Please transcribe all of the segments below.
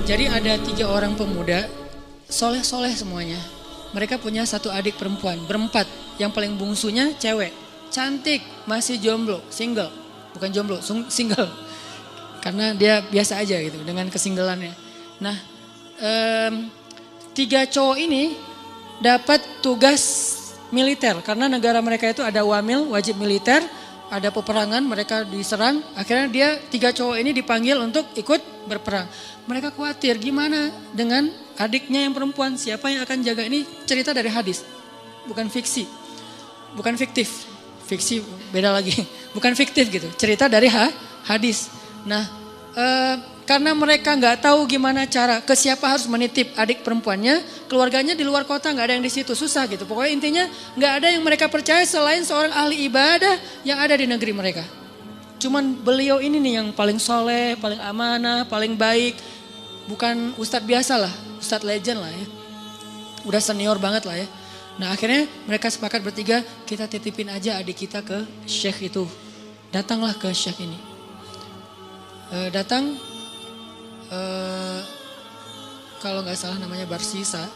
Jadi ada 3 orang pemuda, soleh-soleh semuanya. Mereka punya 1 adik perempuan, berempat. Yang paling bungsunya cewek, cantik, masih jomblo, single. Bukan jomblo, single. Karena dia biasa aja gitu dengan kesinggelannya. Nah, 3 cowok ini dapat tugas militer. Karena negara mereka itu ada wamil, wajib militer. Ada peperangan, mereka diserang. Akhirnya dia 3 cowok ini dipanggil untuk ikut berperang. Mereka khawatir gimana dengan adiknya yang perempuan. Siapa yang akan jaga ini? Cerita dari hadis. Bukan fiksi. Bukan fiktif. Fiksi beda lagi. Bukan fiktif gitu. Cerita dari hadis. Nah, karena mereka nggak tahu gimana cara ke siapa harus menitip adik perempuannya, keluarganya di luar kota, nggak ada yang di situ, susah gitu. Pokoknya intinya nggak ada yang mereka percaya selain seorang ahli ibadah yang ada di negeri mereka. Cuman beliau ini nih yang paling soleh, paling amanah, paling baik. Bukan ustadz biasa lah, ustadz legend lah ya. Udah senior banget lah ya. Nah akhirnya mereka sepakat bertiga, kita titipin aja adik kita ke syekh itu. Datanglah ke syekh ini. Datang, kalau nggak salah namanya Barsisa,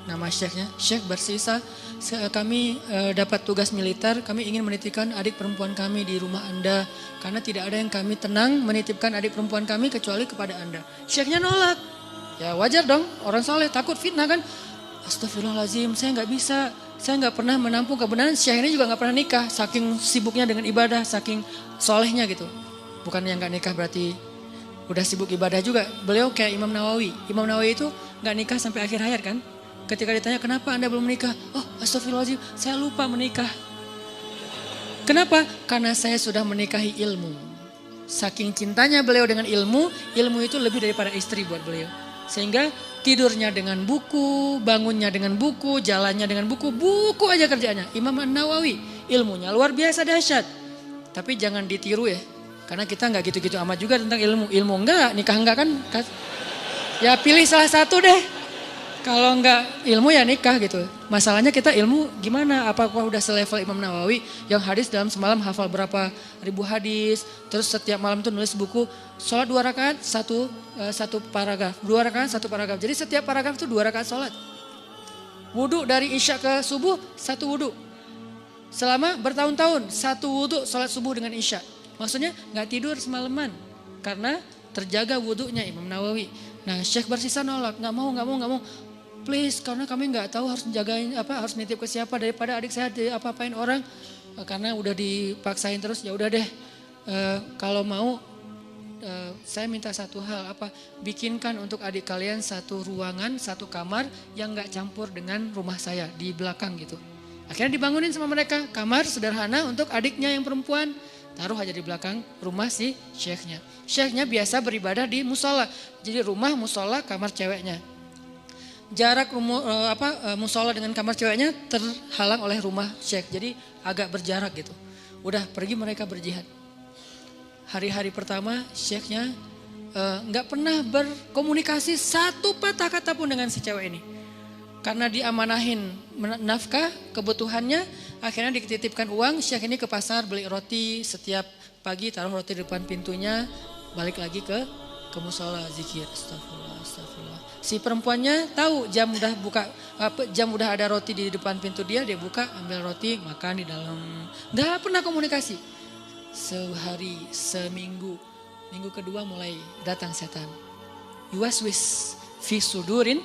nama syekhnya, Syekh Barsisa. Kami dapat tugas militer, kami ingin menitipkan adik perempuan kami di rumah Anda. Karena tidak ada yang kami tenang menitipkan adik perempuan kami kecuali kepada Anda. Syekhnya nolak. Ya wajar dong, orang soleh takut fitnah kan. Astagfirullahaladzim, saya nggak bisa. Saya nggak pernah menampung kebenaran. Syekh ini juga nggak pernah nikah, saking sibuknya dengan ibadah, saking solehnya gitu. Bukan yang gak nikah berarti udah sibuk ibadah juga. Beliau kayak Imam Nawawi. Imam Nawawi itu gak nikah sampai akhir hayat kan. Ketika ditanya kenapa Anda belum menikah. Oh astagfirullahaladzim, saya lupa menikah. Kenapa? Karena saya sudah menikahi ilmu. Saking cintanya beliau dengan ilmu, ilmu itu lebih daripada istri buat beliau. Sehingga tidurnya dengan buku, bangunnya dengan buku, jalannya dengan buku, buku aja kerjaannya. Imam Nawawi, ilmunya luar biasa dahsyat. Tapi jangan ditiru ya. Karena kita nggak gitu-gitu amat juga tentang ilmu. Ilmu enggak, nikah enggak kan. Ya pilih salah satu deh. Kalau enggak ilmu ya nikah gitu. Masalahnya kita ilmu gimana? Apakah udah selevel Imam Nawawi yang hadis dalam semalam hafal berapa ribu hadis. Terus setiap malam tuh nulis buku. Sholat 2 rakaat, satu paragraf. 2 rakaat, 1 paragraf. Jadi setiap paragraf itu 2 rakaat sholat. Wudhu dari isya ke subuh, 1 wudhu. Selama bertahun-tahun, 1 wudhu sholat subuh dengan isya. Maksudnya gak tidur semalaman karena terjaga wudhunya Imam Nawawi. Nah Syekh Barsisa nolak, gak mau. Please, karena kami gak tahu harus menjagain harus nitip ke siapa daripada adik saya apa-apain orang. Karena udah dipaksain terus, ya udah deh. Kalau mau saya minta satu hal, bikinkan untuk adik kalian 1 ruangan, 1 kamar yang gak campur dengan rumah saya di belakang gitu. Akhirnya dibangunin sama mereka, kamar sederhana untuk adiknya yang perempuan. Taruh aja di belakang rumah si syekhnya. Syekhnya biasa beribadah di musola. Jadi rumah, musola, kamar ceweknya. Jarak musola dengan kamar ceweknya terhalang oleh rumah syekh. Jadi agak berjarak gitu. Udah pergi mereka berjihad. Hari-hari pertama syekhnya gak pernah berkomunikasi 1 patah kata pun dengan si cewek ini. Karena diamanahin nafkah, kebutuhannya, akhirnya dititipkan uang, syekh ini ke pasar beli roti, setiap pagi taruh roti di depan pintunya, balik lagi ke musola, zikir, astagfirullah. Si perempuannya tahu jam udah ada roti di depan pintu dia buka, ambil roti, makan di dalam. Gak pernah komunikasi. Sehari, seminggu, minggu kedua mulai datang setan. Yuwaswis fi sudurin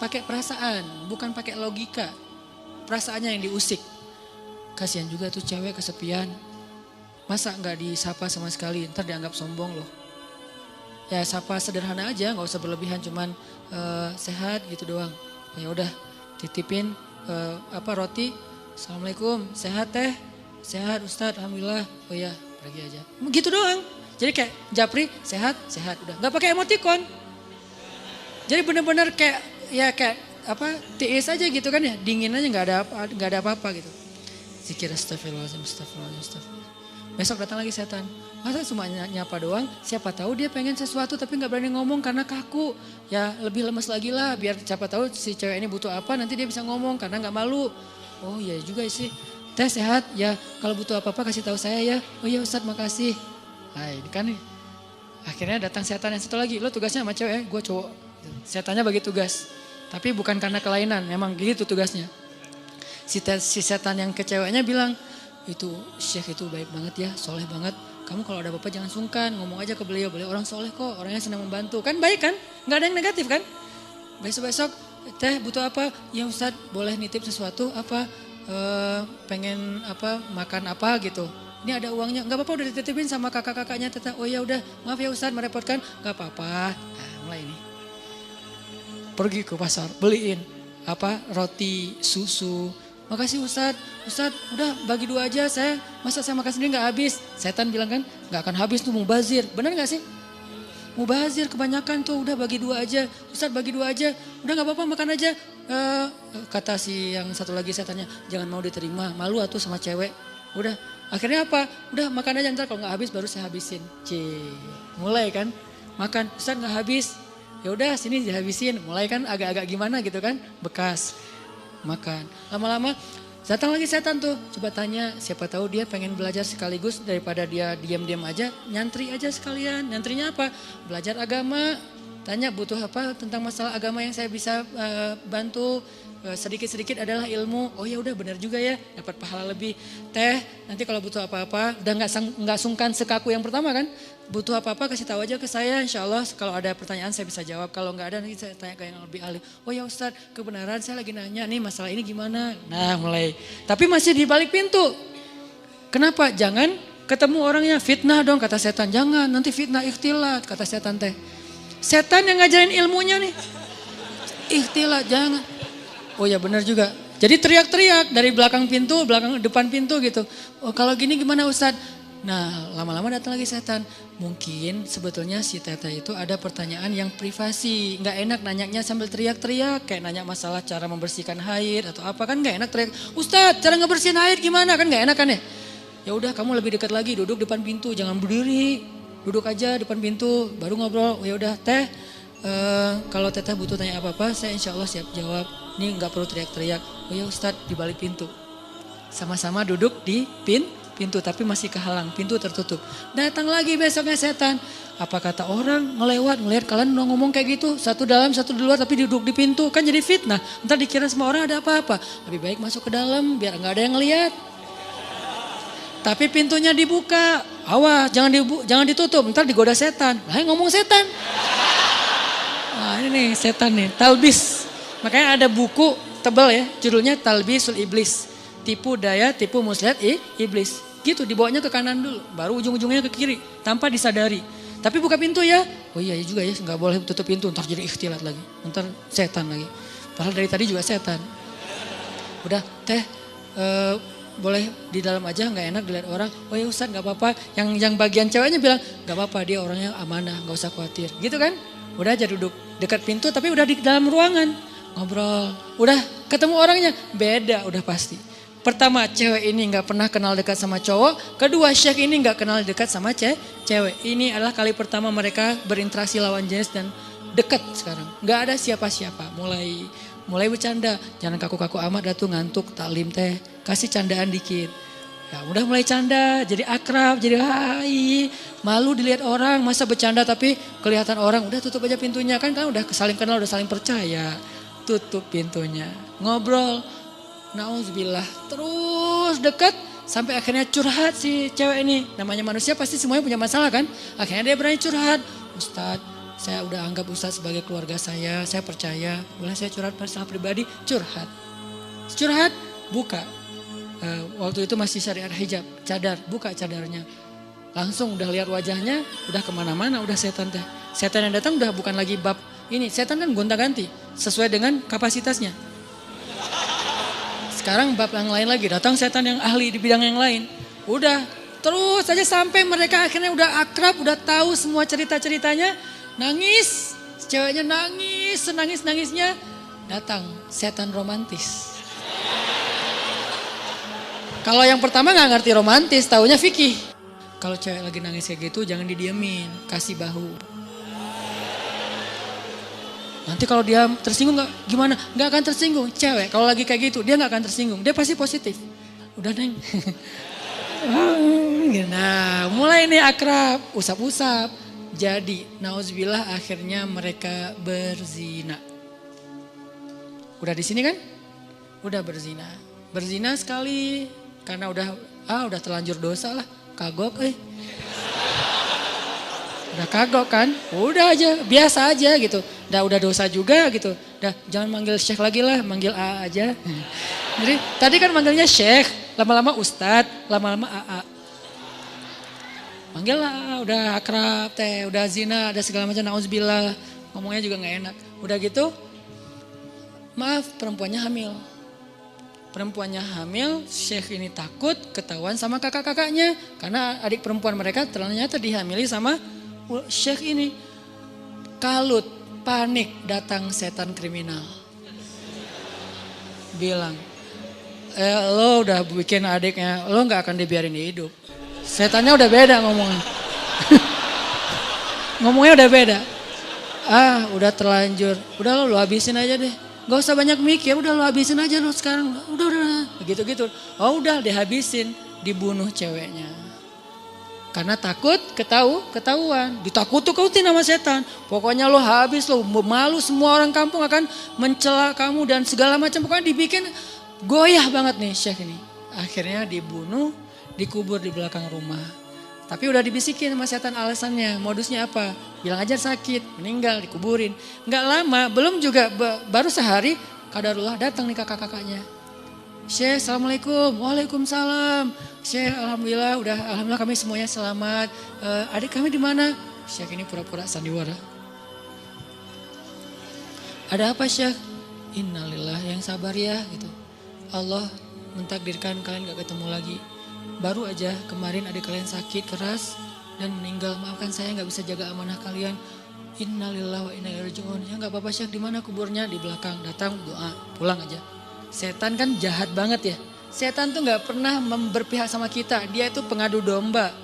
pakai perasaan, bukan pakai logika. Perasaannya yang diusik. Kasihan juga tuh cewek kesepian. Masa nggak disapa sama sekali, ntar dianggap sombong loh. Ya sapa sederhana aja, nggak usah berlebihan, cuman sehat gitu doang. Ya udah, titipin roti. Assalamualaikum, sehat teh? Sehat Ustadz, alhamdulillah. Oh ya, pergi aja. Gitu doang. Jadi kayak japri, sehat, udah. Nggak pakai emoticon. Jadi benar-benar kayak tiis aja gitu kan ya, dingin aja nggak ada apa-apa gitu. Zikir astagfirullahaladzim. Besok datang lagi setan. Masa cuma nyapa doang? Siapa tahu dia pengen sesuatu tapi nggak berani ngomong karena kaku. Ya lebih lemes lagi lah, biar siapa tahu si cewek ini butuh apa nanti dia bisa ngomong karena nggak malu. Oh iya juga sih. Teh sehat ya, kalau butuh apa-apa kasih tahu saya ya. Oh iya Ustadz makasih. Nah ini kan nih. Akhirnya datang setan yang satu lagi, lo tugasnya sama cewek, gue cowok. Setannya bagi tugas, tapi bukan karena kelainan, memang gitu tugasnya. Si setan yang ke ceweknya bilang, itu Syekh itu baik banget ya, soleh banget. Kamu kalau ada apa-apa jangan sungkan, ngomong aja ke beliau orang soleh kok, orangnya senang membantu. Kan baik kan, gak ada yang negatif kan. Besok-besok, teh butuh apa? Ya Ustadz boleh nitip sesuatu apa? Pengen apa makan apa gitu. Ini ada uangnya, nggak apa-apa udah dititipin sama kakak-kakaknya teteh. Oh ya udah, maaf ya Ustadz merepotkan, nggak apa-apa. Nah, mulai nih, pergi ke pasar, beliin apa roti, susu. Makasih Ustadz udah bagi 2 aja masa saya makan sendiri nggak habis. Setan bilang kan, nggak akan habis tuh mubazir, benar nggak sih? Mubazir kebanyakan tuh udah bagi 2 aja, Ustadz bagi 2 aja, udah nggak apa-apa makan aja. Kata si yang satu lagi setannya, jangan mau diterima, malu atuh sama cewek. Udah, akhirnya apa? Udah makan aja, ntar kalau nggak habis baru saya habisin. Mulai kan, makan, Ustadz nggak habis. Ya udah sini dihabisin, mulai kan agak-agak gimana gitu kan, bekas makan. Lama-lama datang lagi setan tuh, coba tanya, siapa tahu dia pengen belajar sekaligus daripada dia diam-diam aja, nyantri aja sekalian. Nyantrinya apa? Belajar agama. Tanya butuh apa tentang masalah agama yang saya bisa bantu. Sedikit-sedikit adalah ilmu. Oh ya udah benar juga ya, dapat pahala lebih. Teh nanti kalau butuh apa-apa, udah nggak sungkan sekaku yang pertama kan. Butuh apa-apa kasih tahu aja ke saya, insya Allah kalau ada pertanyaan saya bisa jawab. Kalau nggak ada nanti saya tanya ke yang lebih ahli. Oh ya Ustadz, kebenaran saya lagi nanya nih masalah ini gimana. Nah mulai, tapi masih di balik pintu. Kenapa? Jangan ketemu orangnya, fitnah dong kata setan. Jangan, nanti fitnah ikhtilat kata setan teh. Setan yang ngajarin ilmunya nih, ikhtilat jangan. Oh ya benar juga. Jadi teriak-teriak dari belakang pintu, depan pintu gitu. Oh kalau gini gimana Ustadz? Nah lama-lama datang lagi setan. Mungkin sebetulnya si teteh itu ada pertanyaan yang privasi. Gak enak nanyanya sambil teriak-teriak. Kayak nanya masalah cara membersihkan haid atau apa kan gak enak teriak. Ustadz cara ngebersihin haid gimana kan gak enak kan ya. Ya udah kamu lebih dekat lagi duduk depan pintu jangan berdiri. Duduk aja depan pintu baru ngobrol. Oh ya udah teh kalau teteh butuh tanya apa-apa saya insya Allah siap jawab. Ini nggak perlu teriak-teriak. Oh ya Ustadz di balik pintu. Sama-sama duduk di pintu tapi masih kehalang, pintu tertutup. Datang lagi besoknya setan. Apa kata orang ngelihat kalian ngomong kayak gitu. Satu dalam satu di luar tapi duduk di pintu. Kan jadi fitnah. Ntar dikira semua orang ada apa-apa. Lebih baik masuk ke dalam biar nggak ada yang ngelihat. Tapi pintunya dibuka. Awas jangan ditutup. Ntar digoda setan. Lah ngomong setan. Nah ini nih setan nih. Talbis. Makanya ada buku tebal ya, judulnya Talbisul Iblis. Tipu daya, tipu muslihat iblis. Gitu dibawanya ke kanan dulu, baru ujung-ujungnya ke kiri tanpa disadari. Tapi buka pintu ya. Oh iya juga ya, nggak boleh tutup pintu, ntar jadi ikhtilat lagi. Ntar setan lagi. Padahal dari tadi juga setan. Udah teh boleh di dalam aja nggak enak dilihat orang. Oh ya Ustadz nggak apa-apa. Yang bagian ceweknya bilang nggak apa-apa dia orangnya amanah, nggak usah khawatir. Gitu kan? Udah aja duduk dekat pintu tapi udah di dalam ruangan. Ngobrol, udah ketemu orangnya, beda udah pasti. Pertama cewek ini gak pernah kenal dekat sama cowok, kedua Syekh ini gak kenal dekat sama cewek. Ini adalah kali pertama mereka berinteraksi lawan jenis dan dekat sekarang. Gak ada siapa-siapa, mulai bercanda, jangan kaku-kaku amat dah tuh ngantuk taklim teh, kasih candaan dikit. Ya udah mulai canda, jadi akrab, jadi hai, malu dilihat orang, masa bercanda tapi kelihatan orang, udah tutup aja pintunya kan udah saling kenal, udah saling percaya. Tutup pintunya, ngobrol, nauzubillah, terus dekat sampai akhirnya curhat si cewek ini. Namanya manusia pasti semuanya punya masalah kan. Akhirnya dia berani curhat. Ustadz, saya udah anggap Ustadz sebagai keluarga saya percaya. Boleh saya curhat masalah pribadi? Curhat, buka. Waktu itu masih syariat hijab, cadar, buka cadarnya. Langsung udah lihat wajahnya, udah kemana-mana, udah setan teh. Setan yang datang udah bukan lagi bab ini, setan kan gonta-ganti sesuai dengan kapasitasnya. Sekarang bab yang lain lagi, datang setan yang ahli di bidang yang lain. Udah terus aja sampai mereka akhirnya udah akrab, udah tahu semua cerita-ceritanya. Nangis, ceweknya nangis, senangis-nangisnya. Datang setan romantis. Kalau yang pertama gak ngerti romantis, taunya fikih. Kalau cewek lagi nangis kayak gitu jangan didiemin, kasih bahu. Nanti kalau dia tersinggung gimana? Gak akan tersinggung. Cewek kalau lagi kayak gitu dia gak akan tersinggung. Dia pasti positif. Udah neng. Nah mulai nih akrab. Usap-usap. Jadi nauzubillah akhirnya mereka berzina. Udah di sini kan? Udah berzina. Berzina sekali karena udah terlanjur dosa lah. Kagok Udah kagok kan? Udah aja, biasa aja gitu. Udah dosa juga gitu. Jangan manggil Syekh lagi lah, manggil A aja. Jadi tadi kan manggilnya Syekh, lama-lama Ustadz, lama-lama AA. Manggil lah, udah akrab teh, udah zina, ada segala macam, nauzubillah. Ngomongnya juga gak enak. Udah gitu, maaf perempuannya hamil. Perempuannya hamil, Syekh ini takut ketahuan sama kakak-kakaknya. Karena adik perempuan mereka ternyata dihamili sama Syekh ini. Kalut, panik, datang setan kriminal. Bilang, lo udah bikin adiknya, lo gak akan dibiarin hidup. Setannya udah beda ngomongnya. Ngomongnya udah beda. Udah terlanjur, udah lo habisin aja deh. Gak usah banyak mikir, udah lo habisin aja lo sekarang. Udah. Gitu-gitu. Udah dihabisin, dibunuh ceweknya. Karena takut ketahuan. Ditakut-takutin sama setan. Pokoknya lo habis, lo malu, semua orang kampung akan mencela kamu dan segala macam. Pokoknya dibikin goyah banget nih Syekh ini. Akhirnya dibunuh, dikubur di belakang rumah. Tapi udah dibisikin sama setan alasannya, modusnya apa? Bilang aja sakit, meninggal, dikuburin. Nggak lama, belum juga, baru sehari, kadarullah datang nih kakak-kakaknya. Syekh, assalamualaikum, waalaikumsalam. Syekh, alhamdulillah kami semuanya selamat. Adik kami di mana? Syekh ini pura-pura sandiwara. Ada apa Syekh? Innalillah, yang sabar ya gitu. Allah mentakdirkan kalian gak ketemu lagi. Baru aja kemarin adik kalian sakit keras dan meninggal. Maafkan saya gak bisa jaga amanah kalian. Innalillah wa inna ilaihi raji'un. Ya gak apa-apa Syekh, di mana kuburnya? Di belakang. Datang doa, pulang aja. Setan kan jahat banget ya. Setan tuh gak pernah berpihak sama kita. Dia itu pengadu domba.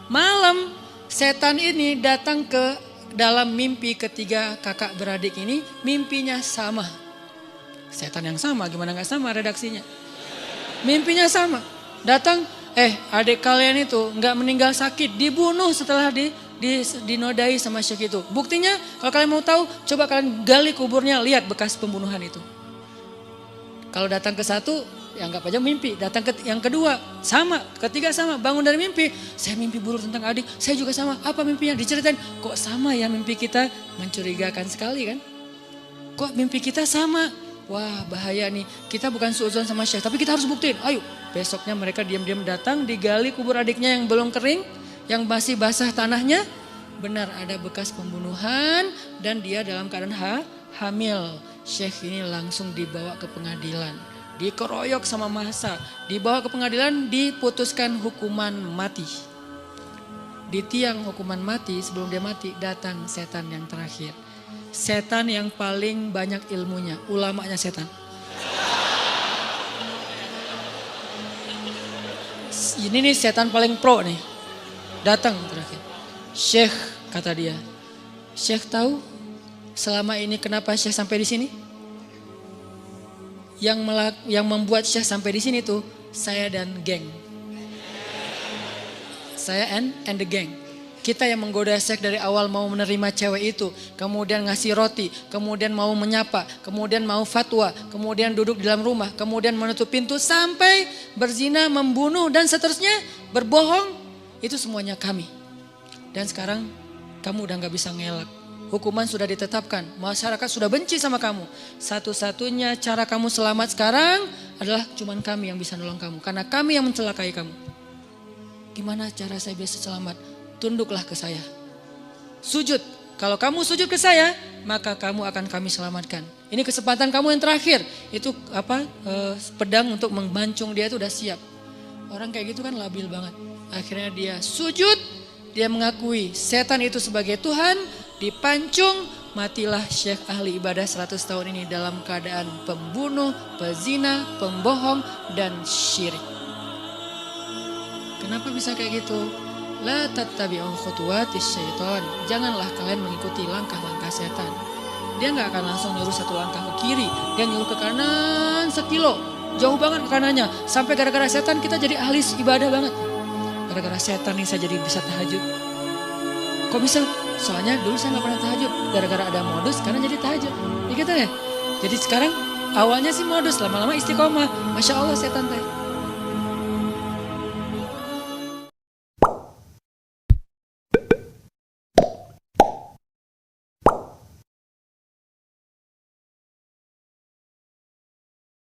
Malam setan ini datang ke dalam mimpi ketiga kakak beradik ini. Mimpinya sama. Setan yang sama, gimana gak sama redaksinya. Mimpinya sama. Datang, adik kalian itu gak meninggal sakit, dibunuh setelah dinodai sama Syekh itu. Buktinya kalau kalian mau tahu, coba kalian gali kuburnya, lihat bekas pembunuhan itu. Kalau datang ke satu, ya anggap aja mimpi. Datang ke yang kedua, sama. Ketiga sama, bangun dari mimpi. Saya mimpi buruk tentang adik, saya juga sama. Apa mimpinya? Diceritain, kok sama ya mimpi kita? Mencurigakan sekali kan? Kok mimpi kita sama? Wah bahaya nih, kita bukan suudzon sama Syekh, tapi kita harus buktiin. Ayo, besoknya mereka diam-diam datang, digali kubur adiknya yang belum kering, yang masih basah tanahnya. Benar ada bekas pembunuhan dan dia dalam keadaan hamil. Syekh ini langsung dibawa ke pengadilan, dikeroyok sama massa, dibawa ke pengadilan, diputuskan hukuman mati. Di tiang hukuman mati, sebelum dia mati, datang setan yang terakhir. Setan yang paling banyak ilmunya, ulamanya setan. Ini nih setan paling pro nih. Datang terakhir. Syekh kata dia. Syekh tahu selama ini kenapa Syekh sampai di sini? Yang membuat Syekh sampai di sini tuh saya dan geng. Saya and the gang. Kita yang menggoda Syekh dari awal mau menerima cewek itu. Kemudian ngasih roti. Kemudian mau menyapa. Kemudian mau fatwa. Kemudian duduk di dalam rumah. Kemudian menutup pintu sampai berzina, membunuh dan seterusnya. Berbohong. Itu semuanya kami. Dan sekarang kamu udah gak bisa ngelak. Hukuman sudah ditetapkan. Masyarakat sudah benci sama kamu. Satu-satunya cara kamu selamat sekarang adalah cuman kami yang bisa nolong kamu. Karena kami yang mencelakai kamu. Gimana cara saya bisa selamat? Tunduklah ke saya. Sujud. Kalau kamu sujud ke saya, maka kamu akan kami selamatkan. Ini kesempatan kamu yang terakhir. Itu pedang untuk membancung dia itu udah siap. Orang kayak gitu kan labil banget. Akhirnya dia sujud, dia mengakui setan itu sebagai Tuhan, dipancung, matilah Syekh ahli ibadah 100 tahun ini dalam keadaan pembunuh, pezina, pembohong dan syirik. Kenapa bisa kayak gitu? La tattabi'u khutuwatis syaitan. Janganlah kalian mengikuti langkah-langkah setan. Dia gak akan langsung nyuruh satu langkah ke kiri. Dia nyuruh ke kanan sekilo. Jauh banget ke kanannya. Sampai gara-gara setan kita jadi ahli ibadah banget. Gara-gara setan nih saya jadi bisa tahajud. Kok bisa? Soalnya dulu saya nggak pernah tahajud. Gara-gara ada modus, sekarang jadi tahajud. Ya gitu ya. Jadi sekarang awalnya sih modus, lama-lama istiqomah. Masya Allah setan teh.